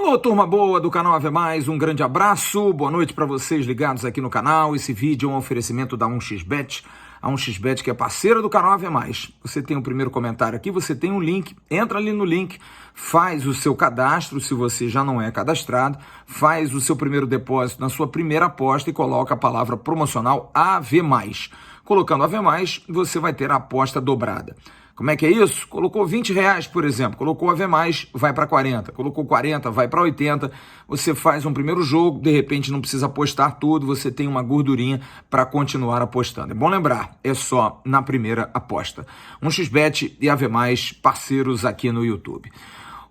Alô, turma boa do canal Ave Mais, um grande abraço, boa noite para vocês ligados aqui no canal. Esse vídeo é um oferecimento da 1xBet, a 1xBet que é parceira do canal Ave Mais. Você tem o primeiro comentário aqui, você tem um link, entra ali no link, faz o seu cadastro, se você já não é cadastrado, faz o seu primeiro depósito na sua primeira aposta e coloca a palavra promocional Ave Mais. Colocando Ave Mais, você vai ter a aposta dobrada. Como é que é isso? Colocou R$20, por exemplo, colocou Ave Mais, vai para 40, colocou 40, vai para 80, você faz um primeiro jogo, de repente não precisa apostar tudo, você tem uma gordurinha para continuar apostando. É bom lembrar, é só na primeira aposta. 1xBet e Ave Mais, parceiros aqui no YouTube.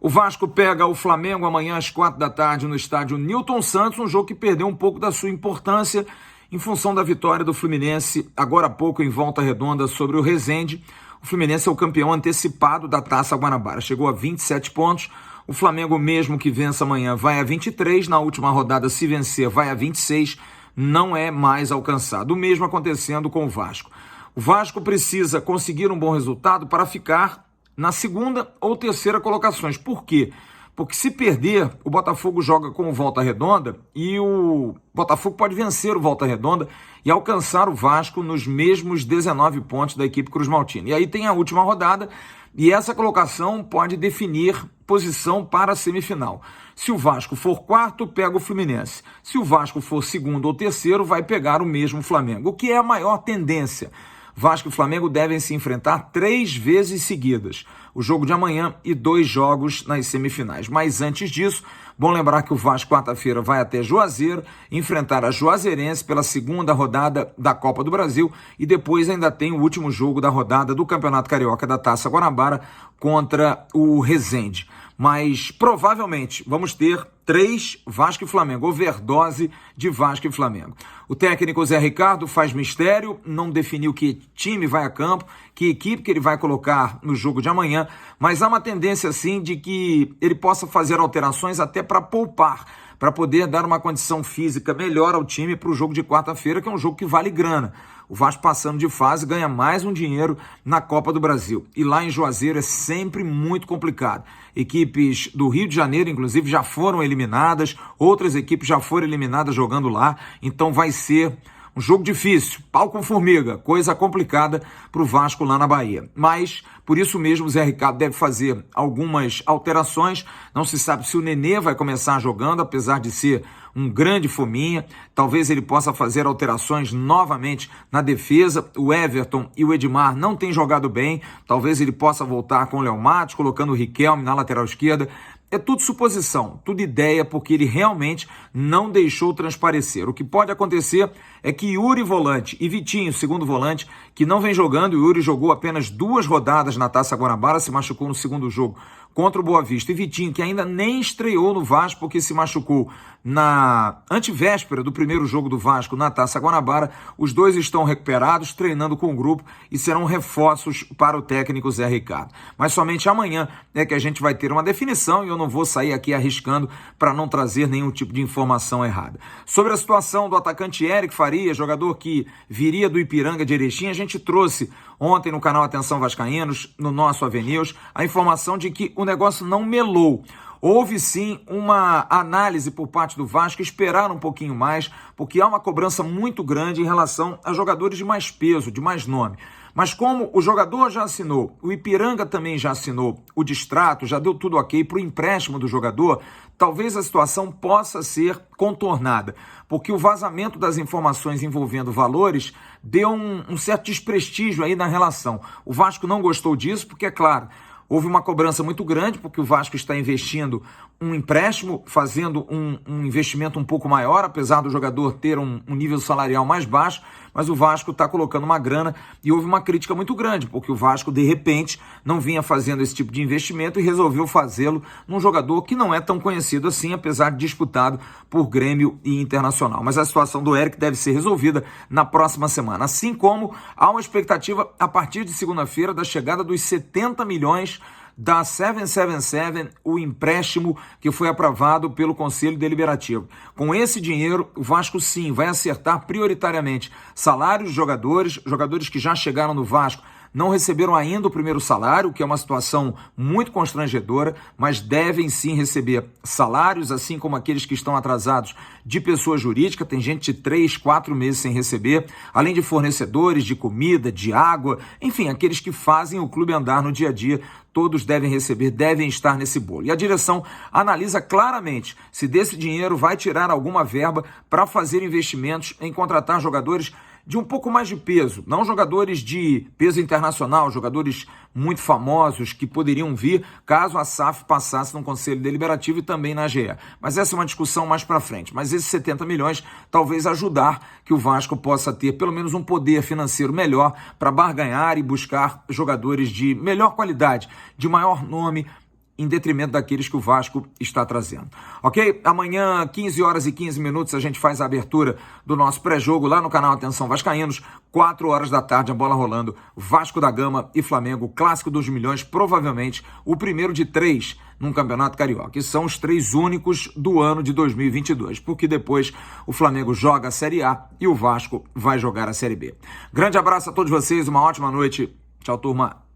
O Vasco pega o Flamengo amanhã às 4 da tarde no estádio Newton Santos, um jogo que perdeu um pouco da sua importância em função da vitória do Fluminense, agora há pouco em Volta Redonda sobre o Resende. O Fluminense é o campeão antecipado da Taça Guanabara, chegou a 27 pontos. O Flamengo, mesmo que vença amanhã, vai a 23. Na última rodada, se vencer, vai a 26. Não é mais alcançado. O mesmo acontecendo com o Vasco. O Vasco precisa conseguir um bom resultado para ficar na segunda ou terceira colocações. Por quê? Porque se perder, o Botafogo joga com o Volta Redonda e o Botafogo pode vencer o Volta Redonda e alcançar o Vasco nos mesmos 19 pontos da equipe Cruz Maltina. E aí tem a última rodada e essa colocação pode definir posição para a semifinal. Se o Vasco for quarto, pega o Fluminense. Se o Vasco for segundo ou terceiro, vai pegar o mesmo Flamengo. O que é a maior tendência? Vasco e Flamengo devem se enfrentar 3 vezes seguidas. O jogo de amanhã e 2 jogos nas semifinais. Mas antes disso, bom lembrar que o Vasco quarta-feira vai até Juazeiro enfrentar a Juazeirense pela segunda rodada da Copa do Brasil e depois ainda tem o último jogo da rodada do Campeonato Carioca da Taça Guanabara contra o Resende. Mas provavelmente vamos ter 3 Vasco e Flamengo, overdose de Vasco e Flamengo. O técnico Zé Ricardo faz mistério, não definiu que time vai a campo, que equipe que ele vai colocar no jogo de amanhã, mas há uma tendência sim de que ele possa fazer alterações até para poupar, para poder dar uma condição física melhor ao time para o jogo de quarta-feira, que é um jogo que vale grana. O Vasco passando de fase ganha mais um dinheiro na Copa do Brasil. E lá em Juazeiro é sempre muito complicado. Equipes do Rio de Janeiro, inclusive, já foram eliminadas. Outras equipes já foram eliminadas jogando lá. Então vai ser um jogo difícil, pau com formiga, coisa complicada para o Vasco lá na Bahia. Mas, por isso mesmo, o Zé Ricardo deve fazer algumas alterações. Não se sabe se o Nenê vai começar jogando, apesar de ser um grande fominha. Talvez ele possa fazer alterações novamente na defesa. O Everton e o Edmar não têm jogado bem. Talvez ele possa voltar com o Léo Matos, colocando o Riquelme na lateral esquerda. É tudo suposição, tudo ideia, porque ele realmente não deixou transparecer. O que pode acontecer é que Yuri volante e Vitinho, segundo volante, que não vem jogando, o Yuri jogou apenas 2 rodadas na Taça Guanabara, se machucou no segundo jogo contra o Boa Vista. E Vitinho, que ainda nem estreou no Vasco, porque se machucou na antevéspera do primeiro jogo do Vasco na Taça Guanabara. Os dois estão recuperados, treinando com o grupo e serão reforços para o técnico Zé Ricardo. Mas somente amanhã é que a gente vai ter uma definição e eu não vou sair aqui arriscando para não trazer nenhum tipo de informação errada. Sobre a situação do atacante Eric Faria, jogador que viria do Ipiranga de Erechim, a gente trouxe ontem no canal Atenção Vascaínos, no nosso AVNews, a informação de que o negócio não melou. Houve sim uma análise por parte do Vasco, esperar um pouquinho mais, porque há uma cobrança muito grande em relação a jogadores de mais peso, de mais nome. Mas como o jogador já assinou, o Ipiranga também já assinou o distrato, já deu tudo ok para o empréstimo do jogador, talvez a situação possa ser contornada, porque o vazamento das informações envolvendo valores deu um certo desprestígio aí na relação. O Vasco não gostou disso, porque é claro, houve uma cobrança muito grande, porque o Vasco está investindo um empréstimo, fazendo um investimento um pouco maior, apesar do jogador ter um nível salarial mais baixo, mas o Vasco está colocando uma grana e houve uma crítica muito grande, porque o Vasco, de repente, não vinha fazendo esse tipo de investimento e resolveu fazê-lo num jogador que não é tão conhecido assim, apesar de disputado por Grêmio e Internacional. Mas a situação do Eric deve ser resolvida na próxima semana, assim como há uma expectativa, a partir de segunda-feira, da chegada dos 70 milhões da 777, o empréstimo que foi aprovado pelo Conselho Deliberativo. Com esse dinheiro, o Vasco sim vai acertar prioritariamente salários de jogadores que já chegaram no Vasco não receberam ainda o primeiro salário, o que é uma situação muito constrangedora, mas devem sim receber salários, assim como aqueles que estão atrasados de pessoa jurídica. Tem gente de 3, 4 meses sem receber, além de fornecedores de comida, de água, enfim, aqueles que fazem o clube andar no dia a dia. Todos devem receber, devem estar nesse bolo. E a direção analisa claramente se desse dinheiro vai tirar alguma verba para fazer investimentos em contratar jogadores de um pouco mais de peso, não jogadores de peso internacional, jogadores muito famosos que poderiam vir caso a SAF passasse no Conselho Deliberativo e também na AGE. Mas essa é uma discussão mais para frente. Mas esses 70 milhões talvez ajudar que o Vasco possa ter pelo menos um poder financeiro melhor para barganhar e buscar jogadores de melhor qualidade, de maior nome, em detrimento daqueles que o Vasco está trazendo. Ok? Amanhã, 15 horas e 15 minutos, a gente faz a abertura do nosso pré-jogo lá no canal Atenção Vascaínos. 4 horas da tarde, a bola rolando. Vasco da Gama e Flamengo, clássico dos milhões, provavelmente o primeiro de 3 num campeonato carioca. E são os 3 únicos do ano de 2022, porque depois o Flamengo joga a Série A e o Vasco vai jogar a Série B. Grande abraço a todos vocês, uma ótima noite. Tchau, turma.